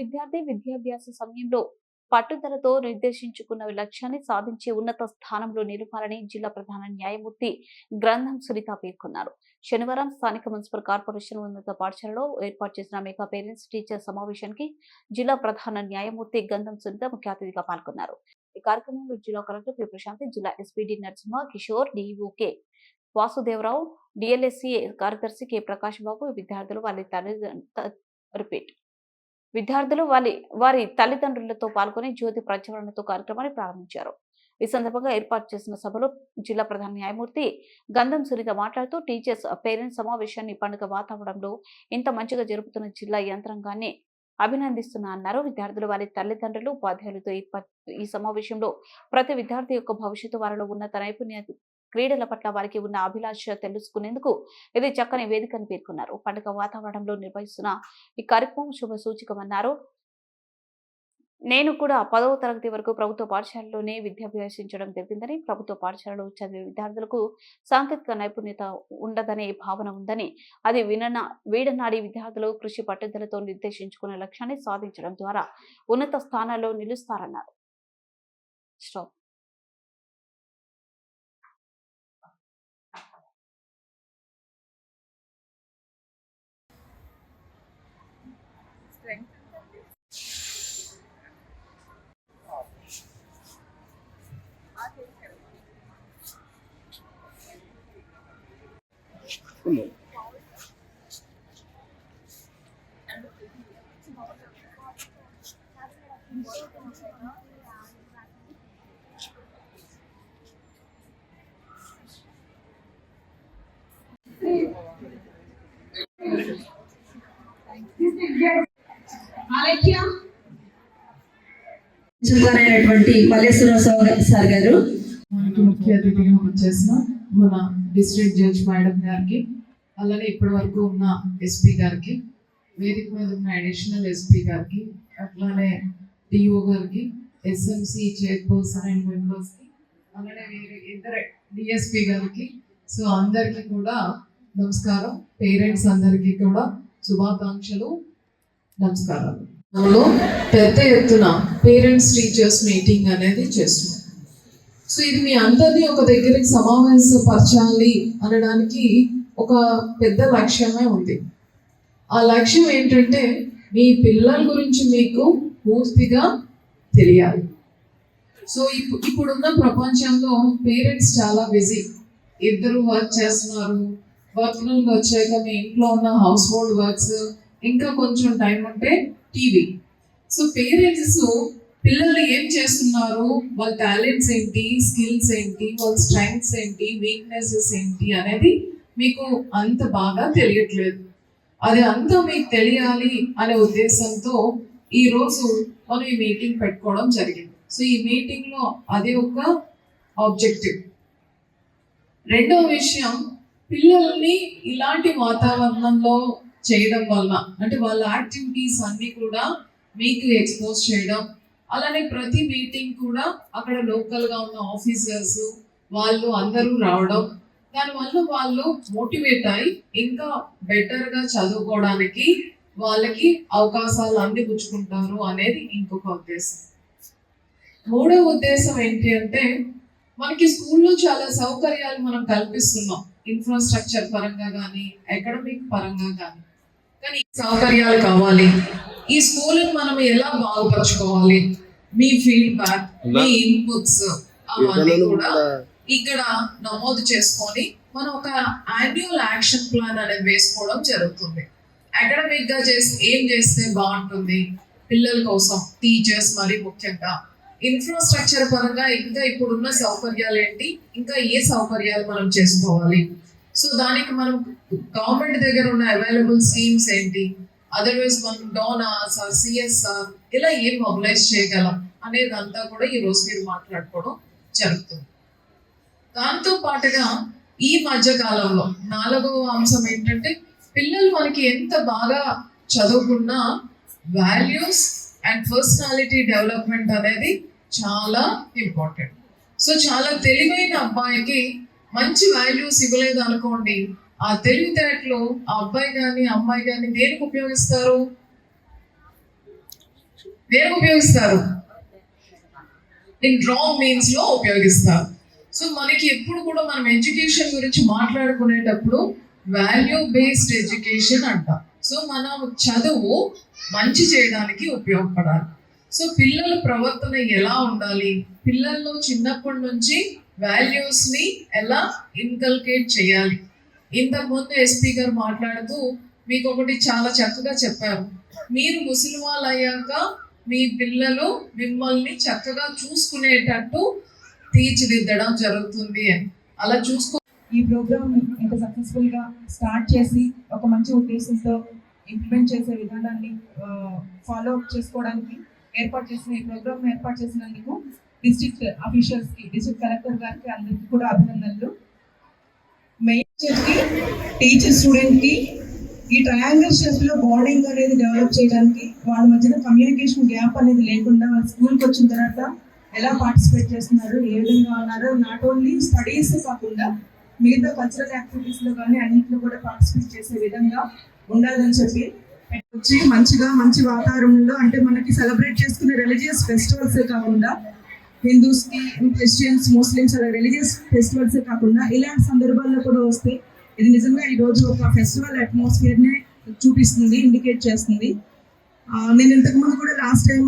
విద్యార్థి విద్యాభ్యాస సమయంలో పట్టుదలతో నిర్దేశించుకున్న లక్ష్యాన్ని సాధించే ఉన్నత స్థానంలో నిలపాలని జిల్లా ప్రధాన న్యాయమూర్తి గ్రంథం సునీత పేర్కొన్నారు. శనివారం స్థానిక మున్సిపల్ కార్పొరేషన్ ఉన్నత పాఠశాలలో ఏర్పాటు చేసిన మెగా పేరెంట్స్ టీచర్ సమావేశానికి జిల్లా ప్రధాన న్యాయమూర్తి గంధం సునీత ముఖ్య అతిథిగా పాల్గొన్నారు. ఈ కార్యక్రమంలో జిల్లా కలెక్టర్ పి ప్రశాంతి, జిల్లా ఎస్పీడీ నరసింహ కిషోర్, డిఓకే వాసుదేవరావు, డిఎల్ఎస్సి కార్యదర్శి కె ప్రకాష్ బాబు, విద్యార్థులు వారి తల్లిదండ్రులతో పాల్గొని జ్యోతి ప్రజ్వలనతో కార్యక్రమాన్ని ప్రారంభించారు. ఈ సందర్భంగా ఏర్పాటు చేసిన సభలో జిల్లా ప్రధాన న్యాయమూర్తి గంధం సునీత మాట్లాడుతూ టీచర్స్ పేరెంట్స్ సమావేశాన్ని పండుగ వాతావరణంలో ఇంత మంచిగా జరుపుతున్న జిల్లా యంత్రాంగాన్ని అభినందిస్తున్నా అన్నారు. విద్యార్థులు వారి తల్లిదండ్రులు ఉపాధ్యాయులతో ఈ సమావేశంలో ప్రతి విద్యార్థి యొక్క భవిష్యత్తు, వారిలో ఉన్న నైపుణ్య, క్రీడల పట్ల వారికి ఉన్న అభిలాష తెలుసుకునేందుకు ఇది చక్కని వేదికని పేర్కొన్నారు. పండుగ వాతావరణంలో నిర్వహిస్తున్న ఈ కార్యక్రమం శుభ సూచకమన్నారు. నేను కూడా 10వ తరగతి వరకు ప్రభుత్వ పాఠశాలలోనే విద్యాభ్యాసించడం జరిగిందని, ప్రభుత్వ పాఠశాలలో చదివే విద్యార్థులకు సాంకేతిక నైపుణ్యత ఉండదనే భావన ఉందని, అది వీడనాడి విద్యార్థులు కృషి పట్టుదలతో నిర్దేశించుకున్న లక్ష్యాన్ని సాధించడం ద్వారా ఉన్నత స్థానాల్లో నిలుస్తారన్నారు. మల్లేశ్వరరావు సార్ గారు మనకి ముఖ్య అతిథిగా వచ్చేసిన మన డిస్ట్రిక్ట్ జడ్జ్ మేడం గారికి, అలానే ఇప్పటి వరకు ఉన్న ఎస్పీ గారికి, వేదిక మీద ఉన్న అడిషనల్ ఎస్పీ గారికి, అట్లానే డిఓ గారికి, ఎస్ఎంసి చైర్పర్సన్ అండ్ మెంబర్స్కి, అలానే వేరే ఇద్దరు డిఎస్పీ గారికి, సో అందరికీ కూడా నమస్కారం. పేరెంట్స్ అందరికీ కూడా శుభాకాంక్షలు, నమస్కారాలు. పెద్ద ఎత్తున పేరెంట్స్ టీచర్స్ మీటింగ్ అనేది చేస్తున్నాం. సో ఇది మీ అందరినీ ఒక దగ్గరికి సమావేశపరచాలి అనడానికి ఒక పెద్ద లక్ష్యమే ఉంది. ఆ లక్ష్యం ఏంటంటే మీ పిల్లల గురించి మీకు పూర్తిగా తెలియాలి. సో ఇప్పుడున్న ప్రపంచంలో పేరెంట్స్ చాలా బిజీ, ఇద్దరు వర్క్ చేస్తున్నారు. వర్క్ నుండి వచ్చాక మీ ఇంట్లో ఉన్న హౌస్ హోల్డ్ వర్క్స్, ఇంకా కొంచెం టైం ఉంటే టీవీ. సో పేరెంట్స్ పిల్లలు ఏం చేస్తున్నారు, వాళ్ళ టాలెంట్స్ ఏంటి, స్కిల్స్ ఏంటి, వాళ్ళ స్ట్రెంగ్స్ ఏంటి, వీక్నెసెస్ ఏంటి అనేది మీకు అంత బాగా తెలియట్లేదు. అది అంతా మీకు తెలియాలి అనే ఉద్దేశంతో ఈరోజు మనం ఈ మీటింగ్ పెట్టుకోవడం జరిగింది. సో ఈ మీటింగ్లో అదే ఒక ఆబ్జెక్టివ్. రెండో విషయం, పిల్లల్ని ఇలాంటి వాతావరణంలో చేయడం వల్ల, అంటే వాళ్ళ యాక్టివిటీస్ అన్నీ కూడా మీకు ఎక్స్పోజ్ చేయడం, అలానే ప్రతి మీటింగ్ కూడా అక్కడ లోకల్గా ఉన్న ఆఫీసర్స్ వాళ్ళు అందరూ రావడం, దానివల్ల వాళ్ళు మోటివేట్ అయి ఇంకా బెటర్గా చదువుకోవడానికి వాళ్ళకి అవకాశాలు అందిపుచ్చుకుంటారు అనేది ఇంకొక ఉద్దేశం. మూడో ఉద్దేశం ఏంటి అంటే, మనకి స్కూల్లో చాలా సౌకర్యాలు మనం కల్పిస్తున్నాం, ఇన్ఫ్రాస్ట్రక్చర్ పరంగా కానీ అకాడమిక్ పరంగా కానీ. కానీ సౌకర్యాలు కావాలి, ఈ స్కూల్ని మనం ఎలా బాగుపరచుకోవాలి, మీ ఫీడ్బ్యాక్, మీ ఇన్పుట్స్ అవన్నీ కూడా ఇక్కడ నమోదు చేసుకొని మనం ఒక యాన్యువల్ యాక్షన్ ప్లాన్ అనేది వేసుకోవడం జరుగుతుంది. అకాడమిక్ గా ఏం చేస్తే బాగుంటుంది పిల్లల కోసం, టీచర్స్ మరి ముఖ్యంగా, ఇన్ఫ్రాస్ట్రక్చర్ పరంగా ఇంకా ఇప్పుడున్న సౌకర్యాలు ఏంటి, ఇంకా ఏ సౌకర్యాలు మనం చేసుకోవాలి, సో దానికి మనం గవర్నమెంట్ దగ్గర ఉన్న అవైలబుల్ స్కీమ్స్ ఏంటి, అదర్వైజ్ మనం డోనార్స్ ఆర్ సిఎస్ఆర్ ఇలా ఏం మొబిలైజ్ చేయగలం అనేది అంతా కూడా ఈరోజు మీరు మాట్లాడుకోవడం జరుగుతుంది. దాంతో పాటుగా ఈ మధ్య కాలంలో 4వ అంశం ఏంటంటే, పిల్లలు మనకి ఎంత బాగా చదువుకున్నా వాల్యూస్ అండ్ పర్సనాలిటీ డెవలప్మెంట్ అనేది చాలా ఇంపార్టెంట్. సో చాలా తెలివైన అబ్బాయికి మంచి వాల్యూస్ ఇవ్వలేదు అనుకోండి, ఆ తెలివితేటలు ఆ అబ్బాయి కానీ అమ్మాయి కానీ దేనికి ఉపయోగిస్తారు? దేనికి ఉపయోగిస్తారు? ఇన్ రాంగ్ మీన్స్ లో ఉపయోగిస్తారు. సో మనకి ఎప్పుడు కూడా మనం ఎడ్యుకేషన్ గురించి మాట్లాడుకునేటప్పుడు వాల్యూ బేస్డ్ ఎడ్యుకేషన్ అంటాం. సో మనం చదువు మంచి చేయడానికి ఉపయోగపడాలి. సో పిల్లల ప్రవర్తన ఎలా ఉండాలి, పిల్లల్లో చిన్నప్పటి నుంచి వాల్యూస్ ని ఎలా ఇన్కల్కేట్ చేయాలి. ఇంతకుముందు ఎస్పీ గారు మాట్లాడుతూ మీకు ఒకటి చాలా చక్కగా చెప్పారు. మీరు ముసలి వాళ్ళు అయ్యాక మీ పిల్లలు మిమ్మల్ని చక్కగా చూసుకునేటట్టు తీర్చిదిద్దడం జరుగుతుంది అని. అలా చూసుకో. ఈ ప్రోగ్రామ్ ఇంత సక్సెస్ఫుల్ గా స్టార్ట్ చేసి ఒక మంచి ఉద్దేశంతో ఇంప్లిమెంట్ చేసే విధానాన్ని ఫాలో అప్ చేసుకోవడానికి ఏర్పాటు చేసిన ఈ ప్రోగ్రామ్ ఏర్పాటు చేసినందుకు డిస్ట్రిక్ట్ అఫీషియల్స్ కి, డిస్ట్రిక్ట్ కలెక్టర్ గారికి అందరికీ కూడా అభినందనలు. మెయిన్ కి టీచర్ స్టూడెంట్ కి ఈ ట్రయాంగిల్ షేప్ లో బాండింగ్ అనేది డెవలప్ చేయడానికి, వాళ్ళ మధ్యన కమ్యూనికేషన్ గ్యాప్ అనేది లేకుండా వాళ్ళ స్కూల్కి వచ్చిన తర్వాత ఎలా పార్టిసిపేట్ చేస్తున్నారు, ఏ విధంగా ఉన్నారు, నాట్ ఓన్లీ స్టడీస్ కాకుండా మిగతా కల్చరల్ యాక్టివిటీస్ లో కానీ అన్నింటిలో కూడా పార్టిసిపేట్ చేసే విధంగా ఉండాలని చెప్పి వచ్చి మంచిగా మంచి వాతావరణంలో, అంటే మనకి సెలబ్రేట్ చేసుకునే రిలీజియస్ ఫెస్టివల్సే కాకుండా హిందూస్కి, క్రిస్టియన్స్, ముస్లిమ్స్ అలా రిలీజియస్ ఫెస్టివల్సే కాకుండా ఇలాంటి సందర్భాల్లో కూడా వస్తే ఇది నిజంగా ఈరోజు ఒక ఫెస్టివల్ అట్మాస్ఫియర్నే చూపిస్తుంది, ఇండికేట్ చేస్తుంది. నేను ఇంతకుముందు కూడా లాస్ట్ టైం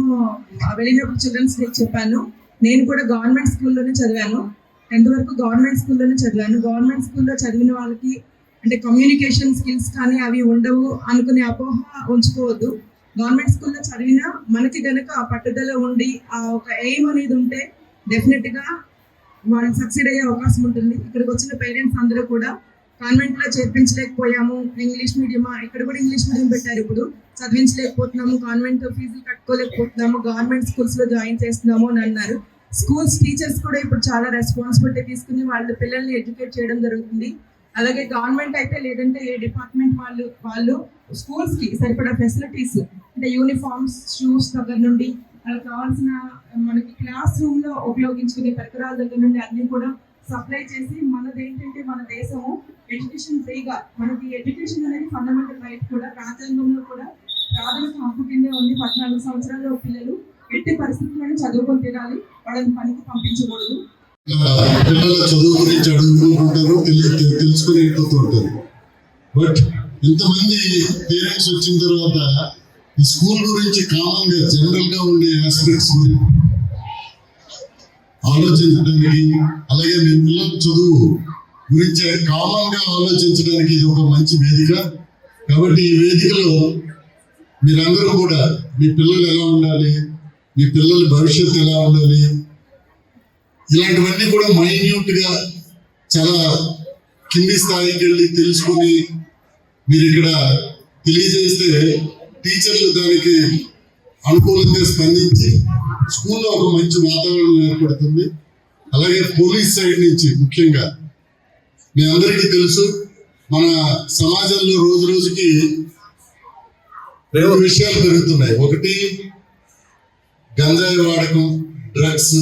వెళ్ళినప్పుడు చిల్డ్రన్స్ డే చెప్పాను. నేను కూడా గవర్నమెంట్ స్కూల్లోనే చదివాను, 10th వరకు గవర్నమెంట్ స్కూల్లోనే చదివాను. గవర్నమెంట్ స్కూల్లో చదివిన వాళ్ళకి అంటే కమ్యూనికేషన్ స్కిల్స్ కానీ అవి ఉండవు అనుకునే అపోహ ఉంచుకోవద్దు. గవర్నమెంట్ స్కూల్లో చదివినా మనకి కనుక ఆ పట్టుదల ఉండి ఆ ఒక ఎయిమ్ అనేది ఉంటే డెఫినెట్గా వాళ్ళు సక్సీడ్ అయ్యే అవకాశం ఉంటుంది. ఇక్కడికి వచ్చిన పేరెంట్స్ అందరూ కూడా కాన్వెంట్లో చేర్పించలేకపోయాము, ఇంగ్లీష్ మీడియమా, ఇక్కడ కూడా ఇంగ్లీష్ మీడియం పెట్టారు, ఇప్పుడు చదివించలేకపోతున్నాము, కాన్వెంట్ ఫీజులు కట్టుకోలేకపోతున్నాము, గవర్నమెంట్ స్కూల్స్లో జాయిన్ చేస్తున్నాము అని అన్నారు. స్కూల్స్ టీచర్స్ కూడా ఇప్పుడు చాలా రెస్పాన్సిబిలిటీ తీసుకుని వాళ్ళ పిల్లల్ని ఎడ్యుకేట్ చేయడం జరుగుతుంది. అలాగే గవర్నమెంట్ అయితే లేదంటే ఏ డిపార్ట్మెంట్ వాళ్ళు స్కూల్స్కి సరిపడా ఫెసిలిటీస్ అంటే యూనిఫామ్స్, షూస్ దగ్గర నుండి వాళ్ళకి కావాల్సిన మనకి క్లాస్ రూమ్లో ఉపయోగించుకునే పరికరాల దగ్గర నుండి అన్నీ కూడా సప్లై చేసి, మనదేంటంటే మన దేశము ఎడ్యుకేషన్ ఫ్రీగా, మనకి ఎడ్యుకేషన్ అనేది ఫండమెంటల్ రైట్ కూడా, రాజ్యాంగంలో కూడా ప్రాథమిక హక్కు కిందే ఉంది. 14 సంవత్సరాల పిల్లలు ఎట్టి పరిస్థితుల్లోనే చదువుకొని తినాలి, వాళ్ళని పనికి పంపించకూడదు. పిల్లల చదువు గురించి అడుగుతుంటారు, తెలుసుకుని వెళ్ళిపోతూ ఉంటారు. బట్ ఇంతమంది పేరెంట్స్ వచ్చిన తర్వాత ఈ స్కూల్ గురించి కామన్ గా జనరల్ గా ఉండే ఆస్పెక్ట్స్ గురించి ఆలోచించడానికి, అలాగే మీ పిల్లల చదువు గురించి కామన్ గా ఆలోచించడానికి ఇది ఒక మంచి వేదిక. కాబట్టి ఈ వేదికలో మీరందరూ కూడా మీ పిల్లలు ఎలా ఉండాలి, మీ పిల్లల భవిష్యత్తు ఎలా ఉండాలి, ఇలాంటివన్నీ కూడా మైన్యూట్ గా చాలా కింది స్థాయికి వెళ్ళి తెలుసుకుని మీరు ఇక్కడ తెలియజేస్తే టీచర్లు దానికి అనుకూలంగా స్పందించి స్కూల్లో ఒక మంచి వాతావరణం ఏర్పడుతుంది. అలాగే పోలీస్ సైడ్ నుంచి ముఖ్యంగా మీ అందరికీ తెలుసు, మన సమాజంలో రోజు రోజుకి 2 విషయాలు పెరుగుతున్నాయి. ఒకటి గంజాయి వాడకం, డ్రగ్స్,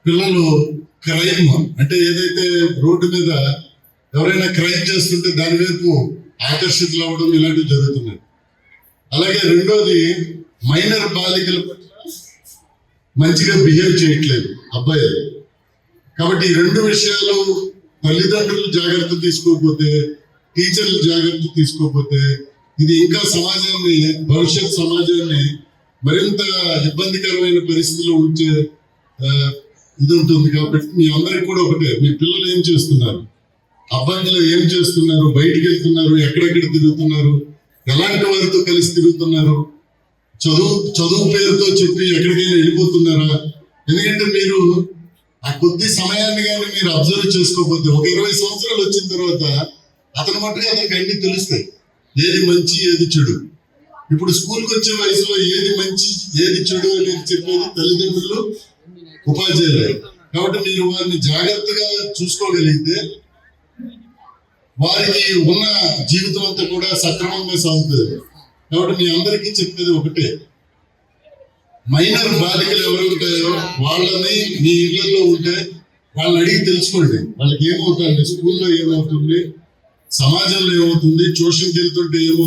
పిల్లలు క్రైమ్ అంటే ఏదైతే రోడ్డు మీద ఎవరైనా క్రైమ్ చేస్తుంటే దాని వైపు ఆకర్షితులు అవ్వడం, ఇలాంటివి జరుగుతున్నాయి. అలాగే రెండోది మైనర్ బాలికల పట్ల మంచిగా బిహేవ్ చేయట్లేదు అబ్బాయిలు. కాబట్టి ఈ 2 విషయాలు తల్లిదండ్రులు జాగ్రత్త తీసుకోకపోతే, టీచర్లు జాగ్రత్త తీసుకోకపోతే ఇది ఇంకా సమాజాన్ని, భవిష్యత్ సమాజాన్ని మరింత ఇబ్బందికరమైన పరిస్థితుల్లో ఉంచే ఇది ఉంటుంది. కాబట్టి మీ అందరికి కూడా ఒకటే, మీ పిల్లలు ఏం చేస్తున్నారు, అబ్బాయిలు ఏం చేస్తున్నారు, బయటికి వెళ్తున్నారు, ఎక్కడెక్కడ తిరుగుతున్నారు, ఎలాంటి వారితో కలిసి తిరుగుతున్నారు, చదువు పేరుతో చెప్పి ఎక్కడికైనా వెళ్ళిపోతున్నారా? ఎందుకంటే మీరు ఆ కొద్ది సమయాన్ని కానీ మీరు అబ్జర్వ్ చేసుకోకపోతే ఒక 20 సంవత్సరాలు వచ్చిన తర్వాత అతని మట్టుగా అతనికి అన్ని తెలుస్తాయి, ఏది మంచి ఏది చెడు. ఇప్పుడు స్కూల్కి వచ్చే వయసులో ఏది మంచి ఏది చెడు అనేది చెప్పేది తల్లిదండ్రులు, ఉపాధ్యాయులు. కాబట్టి మీరు వారిని జాగ్రత్తగా చూసుకోగలిగితే వారికి ఉన్న జీవితం అంతా కూడా సక్రమంగా సాగుతుంది. కాబట్టి మీ అందరికీ చెప్పేది ఒకటే, మైనర్ బాలికలు ఎవరు ఉంటాయో వాళ్ళని మీ ఇళ్లలో ఉంటే వాళ్ళని అడిగి తెలుసుకోండి, వాళ్ళకి ఏమవుతుంది, స్కూల్లో ఏమవుతుంది, సమాజంలో ఏమవుతుంది, ట్యూషన్కి వెళ్తుంటే ఏమవుతుంది.